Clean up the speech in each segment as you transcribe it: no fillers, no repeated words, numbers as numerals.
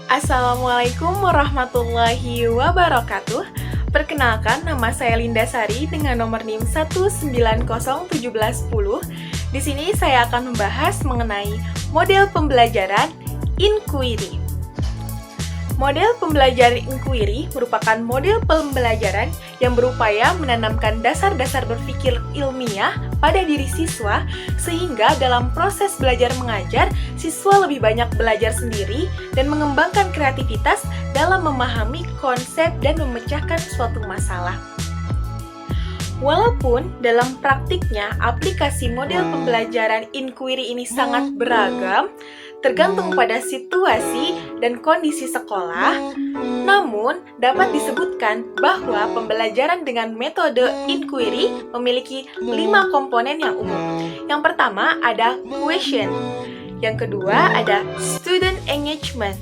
Assalamualaikum warahmatullahi wabarakatuh. Perkenalkan, nama saya Linda Sari dengan nomor NIM 1901710. Di sini saya akan membahas mengenai model pembelajaran inquiry. Model pembelajaran inquiry merupakan model pembelajaran yang berupaya menanamkan dasar-dasar berpikir ilmiah pada diri siswa, sehingga dalam proses belajar mengajar, siswa lebih banyak belajar sendiri dan mengembangkan kreativitas dalam memahami konsep dan memecahkan suatu masalah. Walaupun dalam praktiknya aplikasi model pembelajaran inquiry ini sangat beragam, tergantung pada situasi dan kondisi sekolah, namun dapat disebutkan bahwa pembelajaran dengan metode inquiry memiliki 5 komponen yang umum. Yang pertama ada question, yang kedua ada student engagement,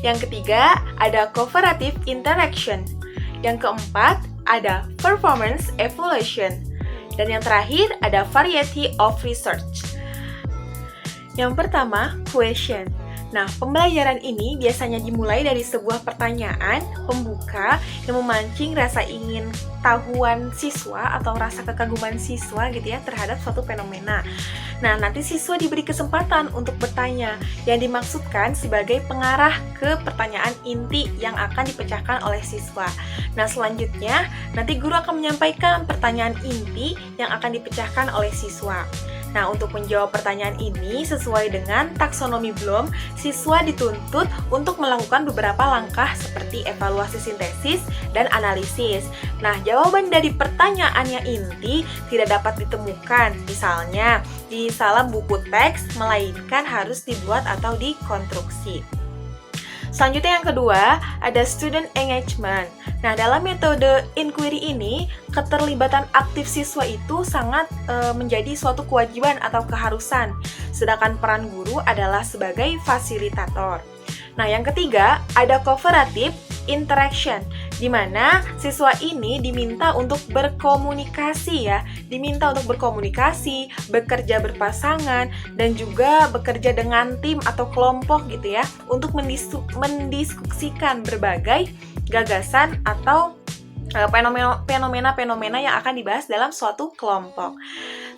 yang ketiga ada cooperative interaction, yang keempat ada performance evaluation, dan yang terakhir ada variety of research. Yang pertama, question. Nah, pembelajaran ini biasanya dimulai dari sebuah pertanyaan pembuka yang memancing rasa ingin tahuan siswa atau rasa kekaguman siswa gitu ya terhadap suatu fenomena. Nah, nanti siswa diberi kesempatan untuk bertanya yang dimaksudkan sebagai pengarah ke pertanyaan inti yang akan dipecahkan oleh siswa. Nah, selanjutnya nanti guru akan menyampaikan pertanyaan inti yang akan dipecahkan oleh siswa. Nah, untuk menjawab pertanyaan ini sesuai dengan taksonomi Bloom, siswa dituntut untuk melakukan beberapa langkah seperti evaluasi sintesis dan analisis. Nah, jawaban dari pertanyaan yang inti tidak dapat ditemukan, misalnya di dalam buku teks, melainkan harus dibuat atau dikonstruksi. Selanjutnya yang kedua, ada student engagement. Nah, dalam metode inquiry ini, keterlibatan aktif siswa itu sangat menjadi suatu kewajiban atau keharusan, sedangkan peran guru adalah sebagai fasilitator. Nah, yang ketiga, ada cooperative interaction, di mana siswa ini diminta untuk berkomunikasi ya, bekerja berpasangan, dan juga bekerja dengan tim atau kelompok gitu ya, untuk mendiskusikan berbagai gagasan atau fenomena-fenomena yang akan dibahas dalam suatu kelompok.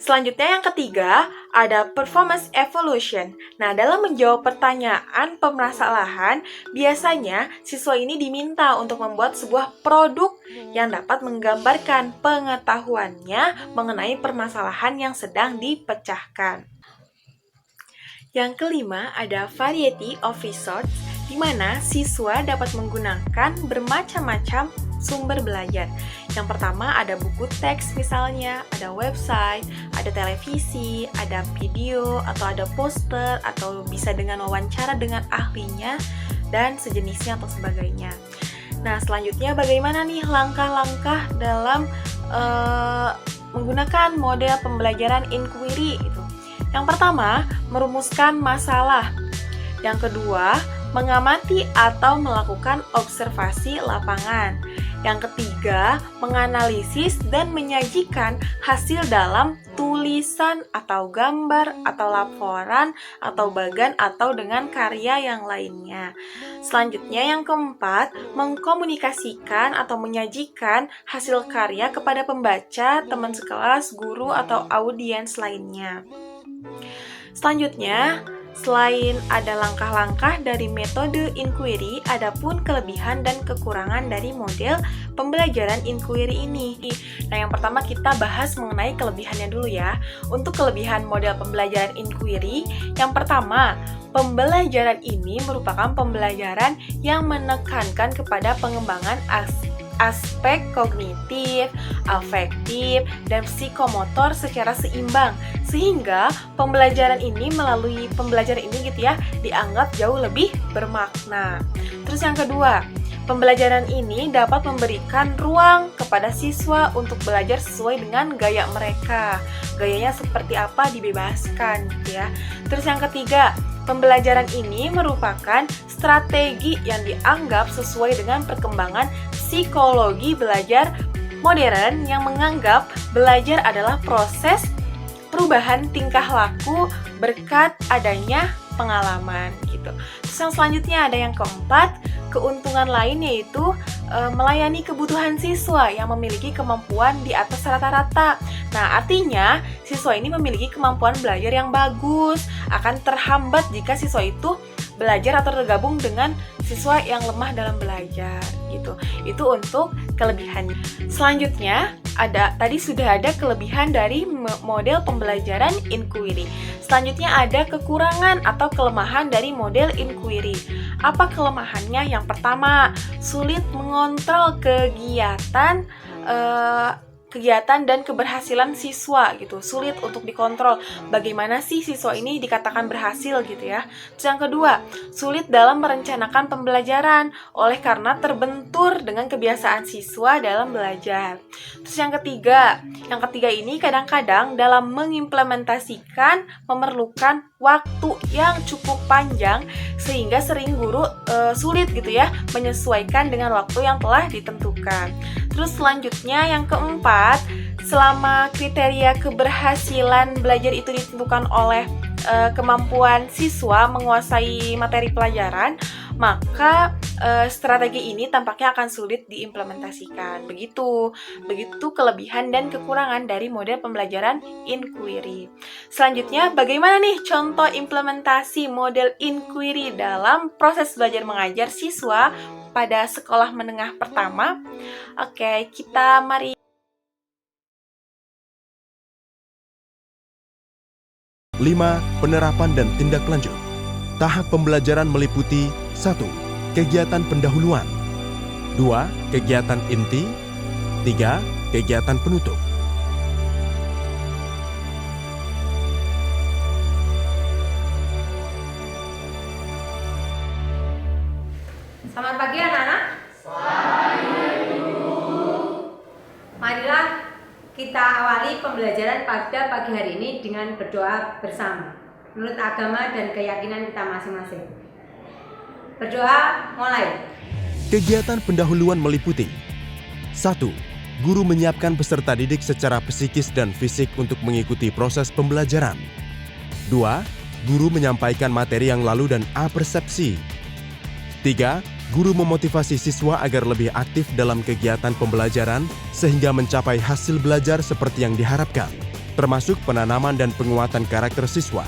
Selanjutnya yang ketiga, ada performance evaluation. Nah, dalam menjawab pertanyaan permasalahan, biasanya siswa ini diminta untuk membuat sebuah produk yang dapat menggambarkan pengetahuannya mengenai permasalahan yang sedang dipecahkan. Yang kelima, ada variety of research, di mana siswa dapat menggunakan bermacam-macam sumber belajar. Yang pertama ada buku teks misalnya, ada website, ada televisi, ada video, atau ada poster, atau bisa dengan wawancara dengan ahlinya, dan sejenisnya atau sebagainya. Nah, selanjutnya bagaimana nih langkah-langkah dalam menggunakan model pembelajaran inquiry itu? Yang pertama, merumuskan masalah. Yang kedua, mengamati atau melakukan observasi lapangan. Yang ketiga, menganalisis dan menyajikan hasil dalam tulisan atau gambar atau laporan atau bagan atau dengan karya yang lainnya. Selanjutnya yang keempat, mengkomunikasikan atau menyajikan hasil karya kepada pembaca, teman sekelas, guru atau audiens lainnya. Selanjutnya, selain ada langkah-langkah dari metode inquiry, ada pun kelebihan dan kekurangan dari model pembelajaran inquiry ini. Nah, yang pertama kita bahas mengenai kelebihannya dulu ya. Untuk kelebihan model pembelajaran inquiry, yang pertama, pembelajaran ini merupakan pembelajaran yang menekankan kepada pengembangan aspek kognitif, afektif, dan psikomotor secara seimbang, sehingga pembelajaran ini melalui pembelajaran ini gitu ya dianggap jauh lebih bermakna. Terus yang kedua, pembelajaran ini dapat memberikan ruang kepada siswa untuk belajar sesuai dengan gaya mereka. Gayanya seperti apa dibebaskan gitu ya. Terus yang ketiga, pembelajaran ini merupakan strategi yang dianggap sesuai dengan perkembangan psikologi belajar modern yang menganggap belajar adalah proses perubahan tingkah laku berkat adanya pengalaman. gitu. Terus yang selanjutnya ada yang keempat, keuntungan lain yaitu melayani kebutuhan siswa yang memiliki kemampuan di atas rata-rata. Nah, artinya siswa ini memiliki kemampuan belajar yang bagus, akan terhambat jika siswa itu belajar atau tergabung dengan siswa yang lemah dalam belajar gitu. Itu untuk kelebihannya. Selanjutnya, tadi sudah ada kelebihan dari model pembelajaran inquiry. Selanjutnya ada kekurangan atau kelemahan dari model inquiry. Apa kelemahannya? Yang pertama, sulit mengontrol kegiatan dan keberhasilan siswa gitu. Sulit untuk dikontrol. Bagaimana sih siswa ini dikatakan berhasil gitu ya. Terus yang kedua, sulit dalam merencanakan pembelajaran oleh karena terbentur dengan kebiasaan siswa dalam belajar. Terus yang ketiga ini kadang-kadang dalam mengimplementasikan memerlukan waktu yang cukup panjang sehingga sering guru sulit gitu ya menyesuaikan dengan waktu yang telah ditentukan. Terus selanjutnya yang keempat, selama kriteria keberhasilan belajar itu ditentukan oleh kemampuan siswa menguasai materi pelajaran, maka strategi ini tampaknya akan sulit diimplementasikan. Begitu kelebihan dan kekurangan dari model pembelajaran inquiry. Selanjutnya, bagaimana nih contoh implementasi model inquiry dalam proses belajar mengajar siswa pada sekolah menengah pertama? Oke, mari. Lima, penerapan dan tindak lanjut. Tahap pembelajaran meliputi 1. Kegiatan pendahuluan 2. Kegiatan inti 3. Kegiatan penutup. Selamat pagi anak-anak. Marilah kita awali pembelajaran pada pagi hari ini dengan berdoa bersama menurut agama dan keyakinan kita masing-masing. Berdoa mulai. Kegiatan pendahuluan meliputi 1. Guru menyiapkan peserta didik secara psikis dan fisik untuk mengikuti proses pembelajaran. 2. Guru menyampaikan materi yang lalu dan apersepsi. 3. Guru memotivasi siswa agar lebih aktif dalam kegiatan pembelajaran sehingga mencapai hasil belajar seperti yang diharapkan, termasuk penanaman dan penguatan karakter siswa.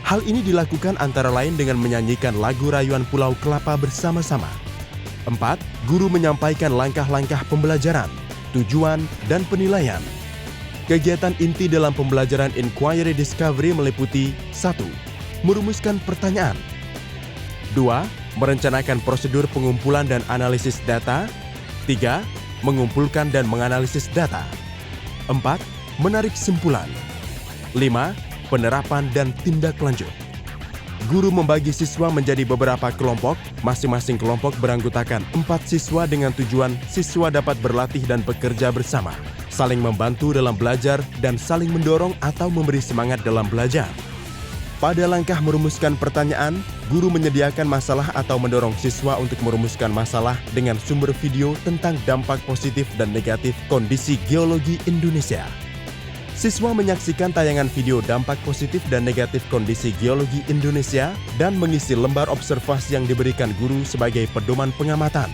Hal ini dilakukan antara lain dengan menyanyikan lagu rayuan Pulau Kelapa bersama-sama. 4. Guru menyampaikan langkah-langkah pembelajaran, tujuan, dan penilaian. Kegiatan inti dalam pembelajaran Inquiry Discovery meliputi 1. Merumuskan pertanyaan. 2. Merencanakan prosedur pengumpulan dan analisis data. 3. Mengumpulkan dan menganalisis data. 4. Menarik kesimpulan. 5. Penerapan dan tindak lanjut. Guru membagi siswa menjadi beberapa kelompok, masing-masing kelompok beranggotakan 4 siswa dengan tujuan siswa dapat berlatih dan bekerja bersama, saling membantu dalam belajar dan saling mendorong atau memberi semangat dalam belajar. Pada langkah merumuskan pertanyaan, guru menyediakan masalah atau mendorong siswa untuk merumuskan masalah dengan sumber video tentang dampak positif dan negatif kondisi geologi Indonesia. Siswa menyaksikan tayangan video dampak positif dan negatif kondisi geologi Indonesia dan mengisi lembar observasi yang diberikan guru sebagai pedoman pengamatan.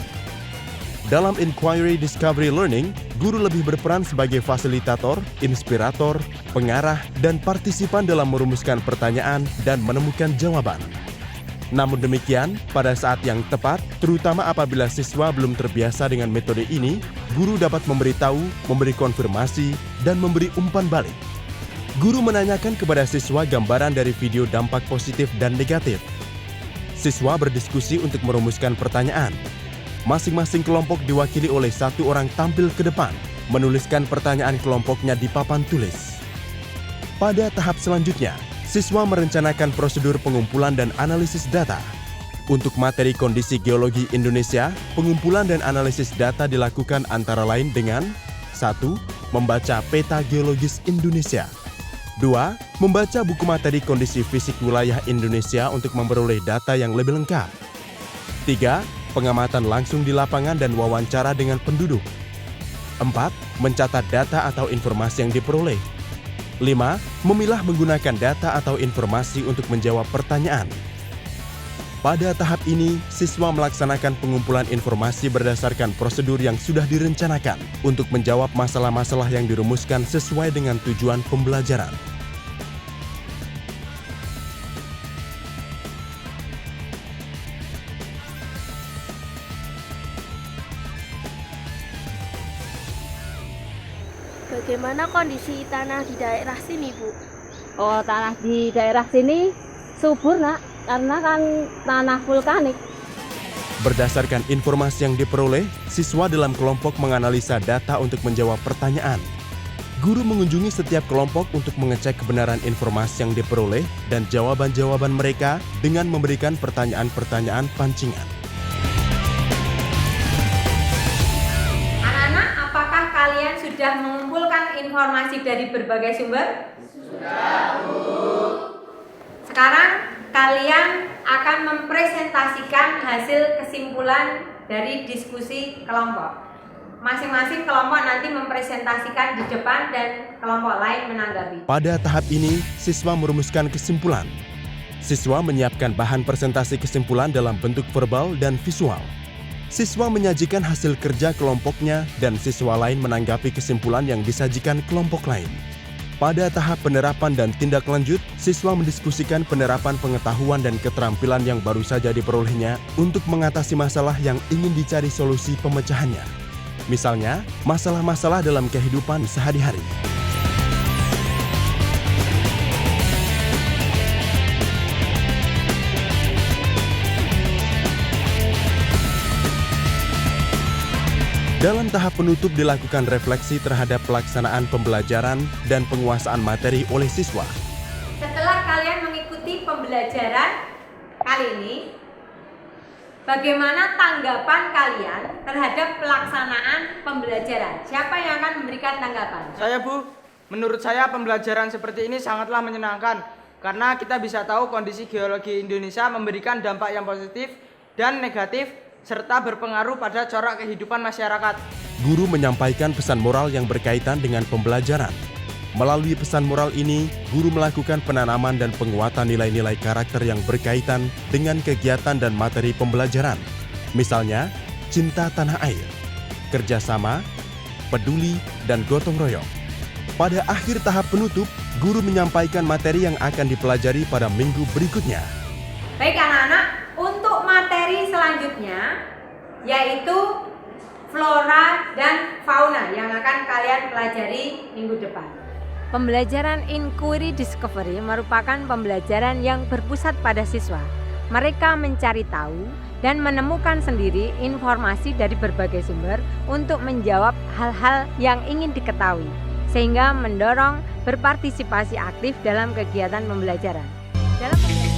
Dalam Inquiry Discovery Learning, guru lebih berperan sebagai fasilitator, inspirator, pengarah, dan partisipan dalam merumuskan pertanyaan dan menemukan jawaban. Namun demikian, pada saat yang tepat, terutama apabila siswa belum terbiasa dengan metode ini, guru dapat memberitahu, memberi konfirmasi, dan memberi umpan balik. Guru menanyakan kepada siswa gambaran dari video dampak positif dan negatif. Siswa berdiskusi untuk merumuskan pertanyaan. Masing-masing kelompok diwakili oleh 1 orang tampil ke depan, menuliskan pertanyaan kelompoknya di papan tulis. Pada tahap selanjutnya, siswa merencanakan prosedur pengumpulan dan analisis data. Untuk materi kondisi geologi Indonesia, pengumpulan dan analisis data dilakukan antara lain dengan 1. Membaca peta geologis Indonesia. 2. Membaca buku materi kondisi fisik wilayah Indonesia untuk memperoleh data yang lebih lengkap. 3. Pengamatan langsung di lapangan dan wawancara dengan penduduk. 4. Mencatat data atau informasi yang diperoleh. 5. Memilah menggunakan data atau informasi untuk menjawab pertanyaan. Pada tahap ini, siswa melaksanakan pengumpulan informasi berdasarkan prosedur yang sudah direncanakan untuk menjawab masalah-masalah yang dirumuskan sesuai dengan tujuan pembelajaran. Bagaimana kondisi tanah di daerah sini, Bu? Oh, tanah di daerah sini subur, Nak, karena kan tanah vulkanik. Berdasarkan informasi yang diperoleh, siswa dalam kelompok menganalisa data untuk menjawab pertanyaan. Guru mengunjungi setiap kelompok untuk mengecek kebenaran informasi yang diperoleh dan jawaban-jawaban mereka dengan memberikan pertanyaan-pertanyaan pancingan. Anak-anak, apakah kalian sudah mengumpulkan informasi dari berbagai sumber? Sudah, Bu. Sekarang kalian akan mempresentasikan hasil kesimpulan dari diskusi kelompok. Masing-masing kelompok nanti mempresentasikan di depan dan kelompok lain menanggapi. Pada tahap ini, siswa merumuskan kesimpulan. Siswa menyiapkan bahan presentasi kesimpulan dalam bentuk verbal dan visual. Siswa menyajikan hasil kerja kelompoknya dan siswa lain menanggapi kesimpulan yang disajikan kelompok lain. Pada tahap penerapan dan tindak lanjut, siswa mendiskusikan penerapan pengetahuan dan keterampilan yang baru saja diperolehnya untuk mengatasi masalah yang ingin dicari solusi pemecahannya. Misalnya, masalah-masalah dalam kehidupan sehari-hari. Dalam tahap penutup dilakukan refleksi terhadap pelaksanaan pembelajaran dan penguasaan materi oleh siswa. Setelah kalian mengikuti pembelajaran kali ini, bagaimana tanggapan kalian terhadap pelaksanaan pembelajaran? Siapa yang akan memberikan tanggapan? Saya, Bu. Menurut saya pembelajaran seperti ini sangatlah menyenangkan karena kita bisa tahu kondisi geologi Indonesia memberikan dampak yang positif dan negatif serta berpengaruh pada corak kehidupan masyarakat. Guru menyampaikan pesan moral yang berkaitan dengan pembelajaran. Melalui pesan moral ini, guru melakukan penanaman dan penguatan nilai-nilai karakter yang berkaitan dengan kegiatan dan materi pembelajaran. Misalnya, cinta tanah air, kerjasama, peduli, dan gotong royong. Pada akhir tahap penutup, guru menyampaikan materi yang akan dipelajari pada minggu berikutnya. Baik anak-anak, untuk materi selanjutnya yaitu flora dan fauna yang akan kalian pelajari minggu depan. Pembelajaran Inquiry Discovery merupakan pembelajaran yang berpusat pada siswa. Mereka mencari tahu dan menemukan sendiri informasi dari berbagai sumber untuk menjawab hal-hal yang ingin diketahui, sehingga mendorong berpartisipasi aktif dalam kegiatan pembelajaran. Dalam